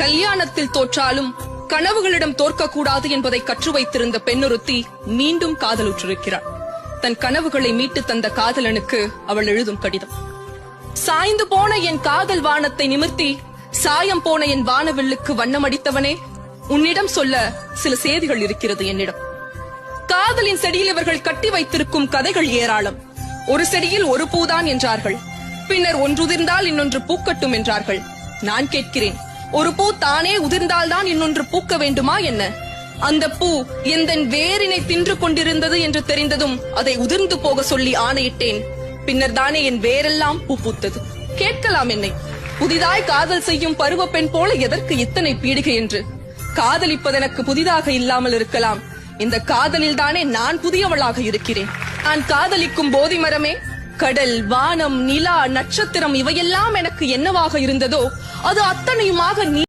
கல்யாணத்தில் தோற்றாலும் கனவுகளிடம் தோற்கக்கூடாது என்பதை கற்று வைத்திருந்த பெண்ணொருத்தி மீண்டும் காதலுற்றிருக்கிறாள். தன் கனவுகளை மீட்டு தந்த காதலனுக்கு அவள் எழுதும் கடிதம். சாய்ந்து போன என் காதல் வானத்தை நிமிர்த்தி சாயம் போன என் வானவில்லுக்கு வண்ணமடித்தவனே, உன்னிடம் சொல்ல சில செய்திகள் இருக்கிறது என்னிடம். காதலின் செடியில் இவர்கள் கட்டி வைத்திருக்கும் கதைகள் ஏராளம். ஒரு செடியில் ஒரு பூதான் என்றார்கள். பின்னர் ஒன்றுதிர்ந்தால் இன்னொன்று பூக்கட்டும் என்றார்கள். நான் கேட்கிறேன், ஒரு பூ தானே உதிர்ந்தால்தான் இன்னொன்று பூக்க வேண்டுமா என்ன? அந்த பூ எந்தன் வேரினை தின்று கொண்டிருந்தது என்று தெரிந்ததும் அதை உதிர்ந்து போக சொல்லி ஆணையிட்டேன். பின்னர் தானே என் வேரெல்லாம் பூ பூத்தது. கேட்கலாம் என்னை, புதிதாய் காதல் செய்யும் பருவ பெண் போல எதற்கு இத்தனை பீடிகை என்று. காதலிப்பதெனக்கு புதிதாக இல்லாமல் இருக்கலாம், இந்த காதலில் தானே நான் புதியவளாக இருக்கிறேன். நான் காதலிக்கும் போதி மரமே, கடல், வானம், நிலா, நட்சத்திரம் இவையெல்லாம் எனக்கு என்னவாக இருந்ததோ அது அத்தனையுமாக நீ